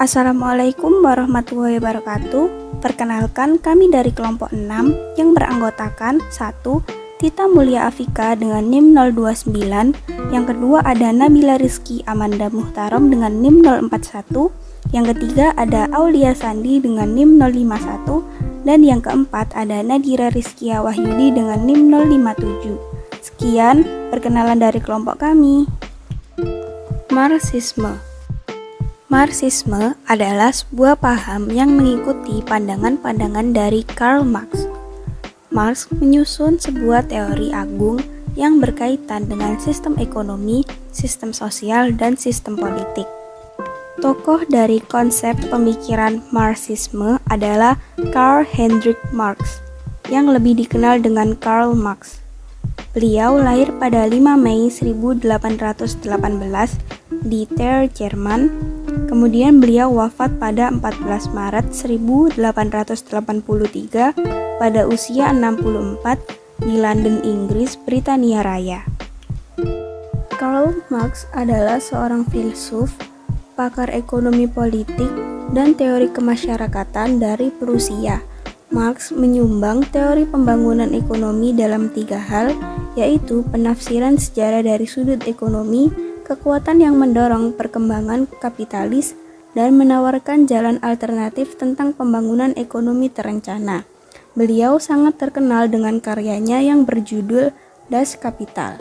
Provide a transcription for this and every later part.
Assalamualaikum warahmatullahi wabarakatuh. Perkenalkan, kami dari kelompok 6 yang beranggotakan 1. Tita Mulia Afika dengan NIM 029. Yang kedua ada Nabila Rizky Amanda Muhtarom dengan NIM 041. Yang ketiga ada Aulia Sandi dengan NIM 051. Dan yang keempat ada Nadira Rizkia Wahyudi dengan NIM 057. Sekian perkenalan dari kelompok kami. Marxisme adalah sebuah paham yang mengikuti pandangan-pandangan dari Karl Marx. Marx menyusun sebuah teori agung yang berkaitan dengan sistem ekonomi, sistem sosial, dan sistem politik. Tokoh dari konsep pemikiran Marxisme adalah Karl Heinrich Marx, yang lebih dikenal dengan Karl Marx. Beliau lahir pada 5 Mei 1818 di Trier, Jerman. Kemudian beliau wafat pada 14 Maret 1883 pada usia 64 di London, Inggris, Britania Raya. Karl Marx adalah seorang filsuf, pakar ekonomi politik, dan teori kemasyarakatan dari Prusia. Marx menyumbang teori pembangunan ekonomi dalam 3 hal, yaitu penafsiran sejarah dari sudut ekonomi, kekuatan yang mendorong perkembangan kapitalis, dan menawarkan jalan alternatif tentang pembangunan ekonomi terencana. Beliau sangat terkenal dengan karyanya yang berjudul Das Kapital.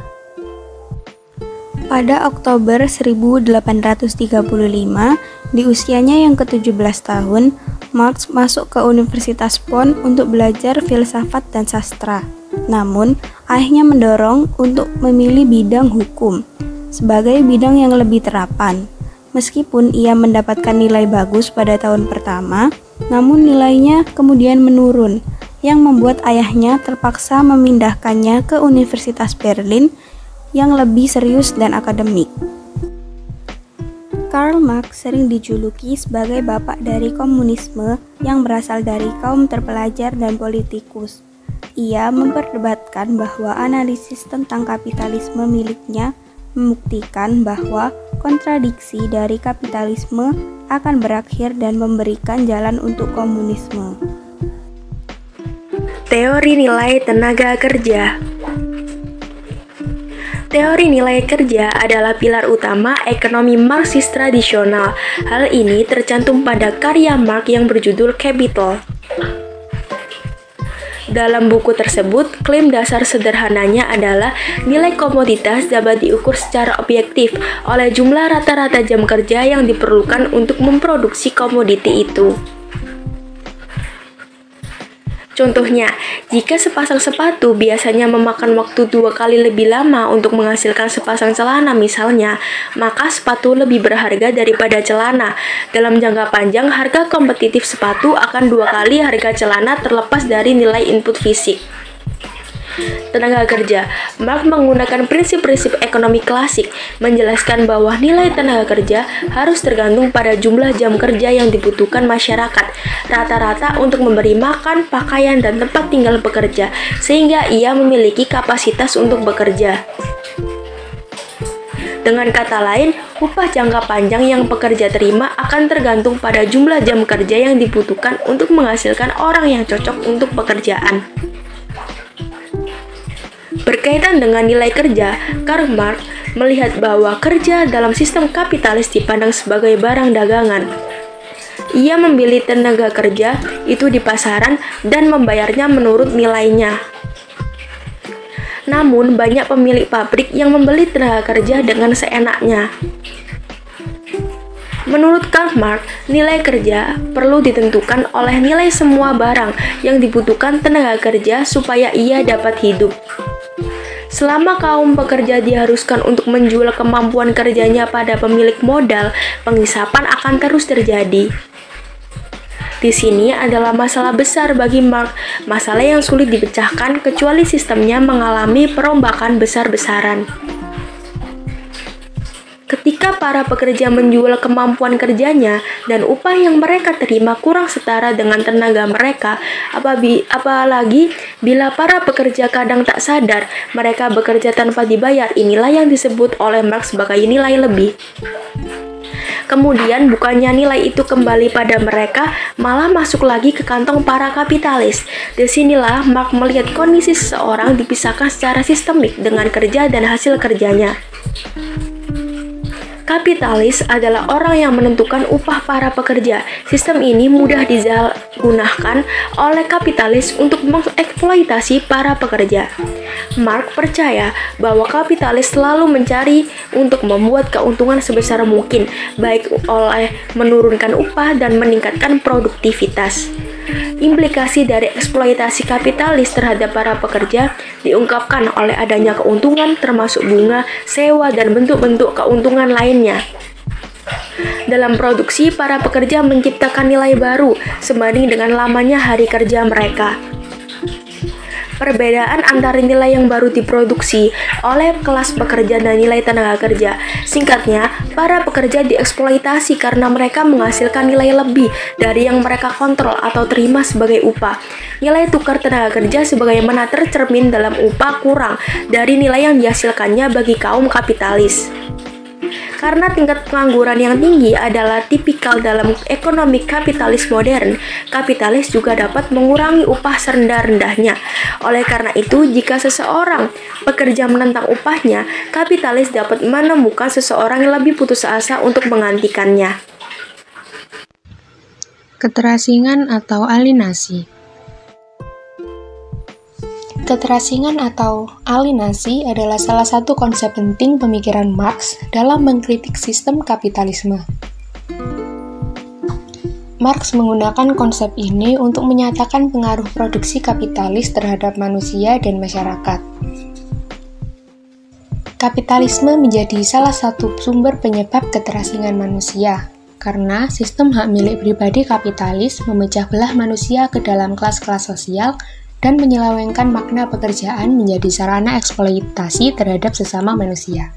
Pada Oktober 1835, di usianya yang ke-17 tahun, Marx masuk ke Universitas Bonn untuk belajar filsafat dan sastra. Namun, ayahnya mendorong untuk memilih bidang hukum sebagai bidang yang lebih terapan. Meskipun ia mendapatkan nilai bagus pada tahun pertama, namun nilainya kemudian menurun, yang membuat ayahnya terpaksa memindahkannya ke Universitas Berlin yang lebih serius dan akademik. Karl Marx sering dijuluki sebagai bapak dari komunisme yang berasal dari kaum terpelajar dan politikus. Ia memperdebatkan bahwa analisis tentang kapitalisme miliknya membuktikan bahwa kontradiksi dari kapitalisme akan berakhir dan memberikan jalan untuk komunisme. Teori nilai tenaga kerja. Teori nilai kerja adalah pilar utama ekonomi Marxis tradisional. Hal ini tercantum pada karya Marx yang berjudul Capital. Dalam buku tersebut, klaim dasar sederhananya adalah nilai komoditas dapat diukur secara objektif oleh jumlah rata-rata jam kerja yang diperlukan untuk memproduksi komoditi itu. Contohnya, jika sepasang sepatu biasanya memakan waktu 2 kali lebih lama untuk menghasilkan sepasang celana misalnya, maka sepatu lebih berharga daripada celana. Dalam jangka panjang, harga kompetitif sepatu akan 2 kali harga celana terlepas dari nilai input fisik. Tenaga kerja. Marx menggunakan prinsip-prinsip ekonomi klasik, menjelaskan bahwa nilai tenaga kerja harus tergantung pada jumlah jam kerja yang dibutuhkan masyarakat rata-rata untuk memberi makan, pakaian, dan tempat tinggal pekerja, sehingga ia memiliki kapasitas untuk bekerja. Dengan kata lain, upah jangka panjang yang pekerja terima akan tergantung pada jumlah jam kerja yang dibutuhkan untuk menghasilkan orang yang cocok untuk pekerjaan. Berkaitan dengan nilai kerja, Karl Marx melihat bahwa kerja dalam sistem kapitalis dipandang sebagai barang dagangan. Ia membeli tenaga kerja itu di pasaran dan membayarnya menurut nilainya. Namun, banyak pemilik pabrik yang membeli tenaga kerja dengan seenaknya. Menurut Karl Marx, nilai kerja perlu ditentukan oleh nilai semua barang yang dibutuhkan tenaga kerja supaya ia dapat hidup. Selama kaum pekerja diharuskan untuk menjual kemampuan kerjanya pada pemilik modal, penghisapan akan terus terjadi. Di sini adalah masalah besar bagi Marx, masalah yang sulit dipecahkan kecuali sistemnya mengalami perombakan besar-besaran. Ketika para pekerja menjual kemampuan kerjanya dan upah yang mereka terima kurang setara dengan tenaga mereka, apalagi bila para pekerja kadang tak sadar mereka bekerja tanpa dibayar, inilah yang disebut oleh Marx sebagai nilai lebih. Kemudian bukannya nilai itu kembali pada mereka, malah masuk lagi ke kantong para kapitalis. Disinilah Marx melihat kondisi seseorang dipisahkan secara sistemik dengan kerja dan hasil kerjanya. Kapitalis adalah orang yang menentukan upah para pekerja. Sistem ini mudah disalahgunakan oleh kapitalis untuk mengeksploitasi para pekerja. Marx percaya bahwa kapitalis selalu mencari untuk membuat keuntungan sebesar mungkin, baik oleh menurunkan upah dan meningkatkan produktivitas. Implikasi dari eksploitasi kapitalis terhadap para pekerja diungkapkan oleh adanya keuntungan termasuk bunga, sewa, dan bentuk-bentuk keuntungan lainnya. Dalam produksi, para pekerja menciptakan nilai baru sebanding dengan lamanya hari kerja mereka. Perbedaan antara nilai yang baru diproduksi oleh kelas pekerja dan nilai tenaga kerja. Singkatnya, para pekerja dieksploitasi karena mereka menghasilkan nilai lebih dari yang mereka kontrol atau terima sebagai upah. Nilai tukar tenaga kerja sebagaimana tercermin dalam upah kurang dari nilai yang dihasilkannya bagi kaum kapitalis. Karena tingkat pengangguran yang tinggi adalah tipikal dalam ekonomi kapitalis modern, kapitalis juga dapat mengurangi upah serendah-rendahnya. Oleh karena itu, jika seseorang pekerja menentang upahnya, kapitalis dapat menemukan seseorang yang lebih putus asa untuk menggantikannya. Keterasingan atau alienasi. Keterasingan atau alienasi adalah salah satu konsep penting pemikiran Marx dalam mengkritik sistem kapitalisme. Marx menggunakan konsep ini untuk menyatakan pengaruh produksi kapitalis terhadap manusia dan masyarakat. Kapitalisme menjadi salah satu sumber penyebab keterasingan manusia, karena sistem hak milik pribadi kapitalis memecah belah manusia ke dalam kelas-kelas sosial dan menyelewengkan makna pekerjaan menjadi sarana eksploitasi terhadap sesama manusia.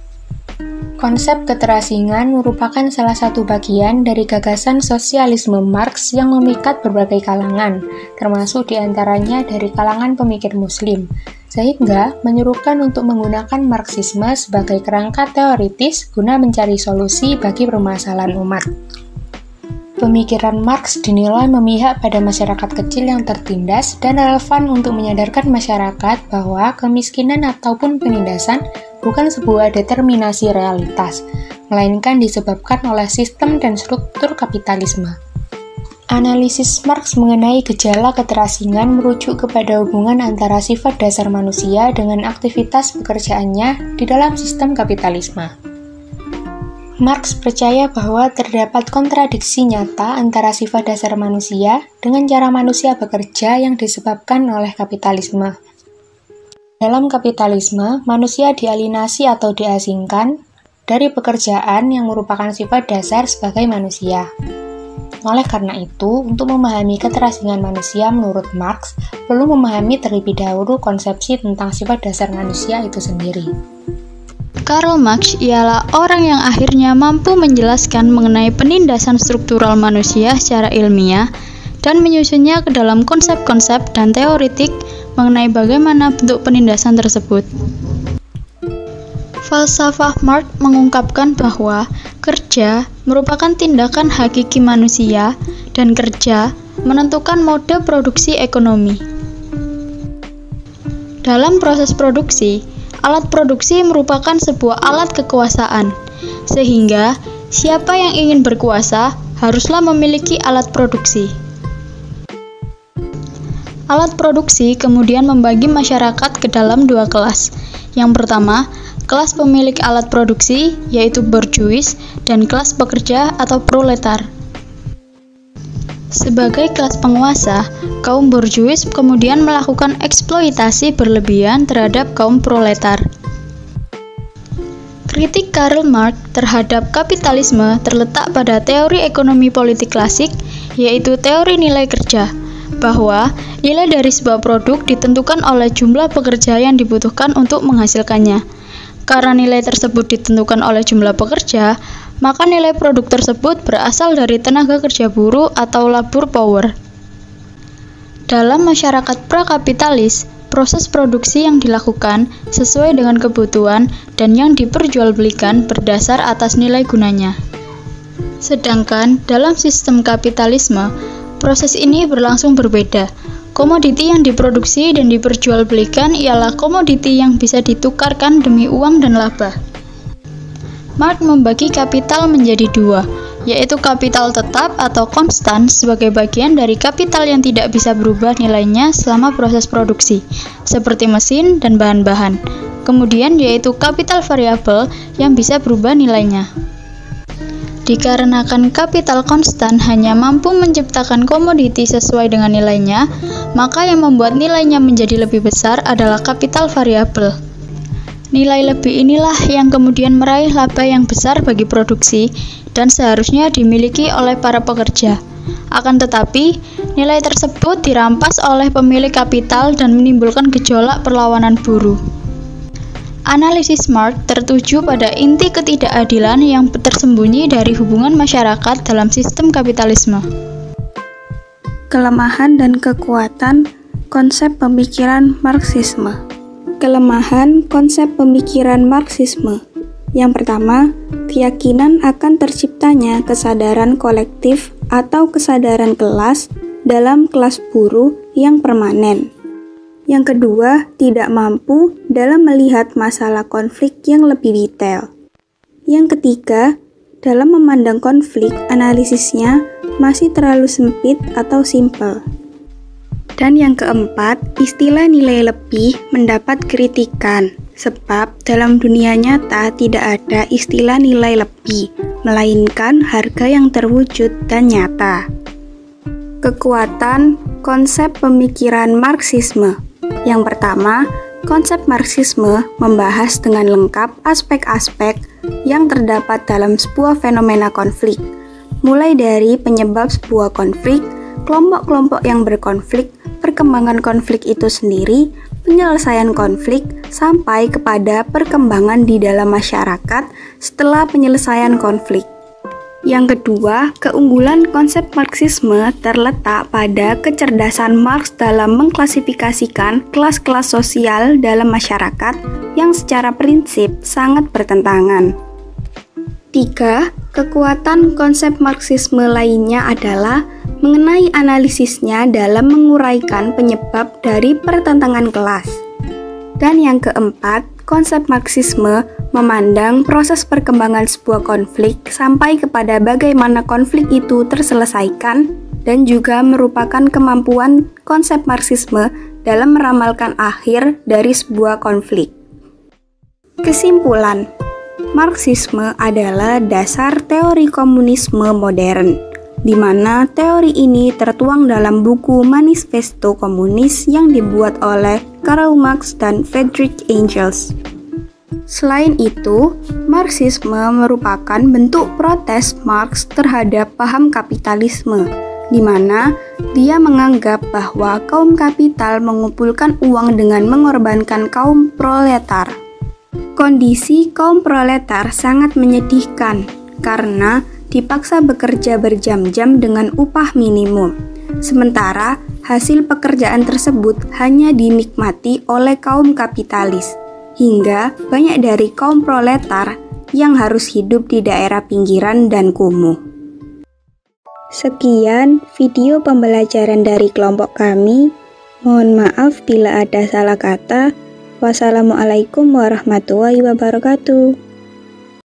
Konsep keterasingan merupakan salah satu bagian dari gagasan sosialisme Marx yang memikat berbagai kalangan, termasuk diantaranya dari kalangan pemikir Muslim, sehingga menyerukan untuk menggunakan Marxisme sebagai kerangka teoritis guna mencari solusi bagi permasalahan umat. Pemikiran Marx dinilai memihak pada masyarakat kecil yang tertindas dan relevan untuk menyadarkan masyarakat bahwa kemiskinan ataupun penindasan bukan sebuah determinasi realitas, melainkan disebabkan oleh sistem dan struktur kapitalisme. Analisis Marx mengenai gejala keterasingan merujuk kepada hubungan antara sifat dasar manusia dengan aktivitas pekerjaannya di dalam sistem kapitalisme. Marx percaya bahwa terdapat kontradiksi nyata antara sifat dasar manusia dengan cara manusia bekerja yang disebabkan oleh kapitalisme. Dalam kapitalisme, manusia dialienasi atau diasingkan dari pekerjaan yang merupakan sifat dasar sebagai manusia. Oleh karena itu, untuk memahami keterasingan manusia menurut Marx, perlu memahami terlebih dahulu konsepsi tentang sifat dasar manusia itu sendiri. Karl Marx ialah orang yang akhirnya mampu menjelaskan mengenai penindasan struktural manusia secara ilmiah dan menyusunnya ke dalam konsep-konsep dan teoritik mengenai bagaimana bentuk penindasan tersebut. Falsafah Marx mengungkapkan bahwa kerja merupakan tindakan hakiki manusia dan kerja menentukan mode produksi ekonomi. Dalam proses produksi, alat produksi merupakan sebuah alat kekuasaan, sehingga siapa yang ingin berkuasa haruslah memiliki alat produksi. Alat produksi kemudian membagi masyarakat ke dalam dua kelas. Yang pertama, kelas pemilik alat produksi, yaitu bourgeois, dan kelas pekerja atau proletar. Sebagai kelas penguasa, kaum bourgeois kemudian melakukan eksploitasi berlebihan terhadap kaum proletar. Kritik Karl Marx terhadap kapitalisme terletak pada teori ekonomi politik klasik, yaitu teori nilai kerja, bahwa nilai dari sebuah produk ditentukan oleh jumlah pekerja yang dibutuhkan untuk menghasilkannya. Karena nilai tersebut ditentukan oleh jumlah pekerja, maka nilai produk tersebut berasal dari tenaga kerja buruh atau labor power. Dalam masyarakat prakapitalis, proses produksi yang dilakukan sesuai dengan kebutuhan dan yang diperjualbelikan berdasar atas nilai gunanya. Sedangkan dalam sistem kapitalisme, proses ini berlangsung berbeda. Komoditi yang diproduksi dan diperjualbelikan ialah komoditi yang bisa ditukarkan demi uang dan laba. Marx membagi kapital menjadi dua, yaitu kapital tetap atau konstan sebagai bagian dari kapital yang tidak bisa berubah nilainya selama proses produksi, seperti mesin dan bahan-bahan. Kemudian yaitu kapital variabel yang bisa berubah nilainya. Dikarenakan kapital konstan hanya mampu menciptakan komoditi sesuai dengan nilainya, maka yang membuat nilainya menjadi lebih besar adalah kapital variabel. Nilai lebih inilah yang kemudian meraih laba yang besar bagi produksi dan seharusnya dimiliki oleh para pekerja. Akan tetapi, nilai tersebut dirampas oleh pemilik kapital dan menimbulkan gejolak perlawanan buruh. Analisis Marx tertuju pada inti ketidakadilan yang tersembunyi dari hubungan masyarakat dalam sistem kapitalisme. Kelemahan dan kekuatan konsep pemikiran Marxisme. Kelemahan konsep pemikiran Marxisme. Yang pertama, keyakinan akan terciptanya kesadaran kolektif atau kesadaran kelas dalam kelas buruh yang permanen. Yang kedua, tidak mampu dalam melihat masalah konflik yang lebih detail. Yang ketiga, dalam memandang konflik, analisisnya masih terlalu sempit atau simpel. Dan yang keempat, istilah nilai lebih mendapat kritikan, sebab dalam dunia nyata tidak ada istilah nilai lebih, melainkan harga yang terwujud dan nyata. Kekuatan konsep pemikiran Marxisme. Yang pertama, konsep Marxisme membahas dengan lengkap aspek-aspek yang terdapat dalam sebuah fenomena konflik, mulai dari penyebab sebuah konflik, kelompok-kelompok yang berkonflik, perkembangan konflik itu sendiri, penyelesaian konflik, sampai kepada perkembangan di dalam masyarakat setelah penyelesaian konflik. Yang kedua, keunggulan konsep Marxisme terletak pada kecerdasan Marx dalam mengklasifikasikan kelas-kelas sosial dalam masyarakat yang secara prinsip sangat bertentangan. 3. Kekuatan konsep Marxisme lainnya adalah mengenai analisisnya dalam menguraikan penyebab dari pertentangan kelas. Dan yang keempat, konsep Marxisme memandang proses perkembangan sebuah konflik sampai kepada bagaimana konflik itu terselesaikan dan juga merupakan kemampuan konsep Marxisme dalam meramalkan akhir dari sebuah konflik. Kesimpulan, Marxisme adalah dasar teori komunisme modern, di mana teori ini tertuang dalam buku Manifesto Komunis yang dibuat oleh Karl Marx dan Friedrich Engels. Selain itu, Marxisme merupakan bentuk protes Marx terhadap paham kapitalisme, di mana dia menganggap bahwa kaum kapital mengumpulkan uang dengan mengorbankan kaum proletar. Kondisi kaum proletar sangat menyedihkan karena dipaksa bekerja berjam-jam dengan upah minimum, sementara hasil pekerjaan tersebut hanya dinikmati oleh kaum kapitalis, hingga banyak dari kaum proletar yang harus hidup di daerah pinggiran dan kumuh. Sekian video pembelajaran dari kelompok kami. Mohon maaf bila ada salah kata. Wassalamualaikum warahmatullahi wabarakatuh.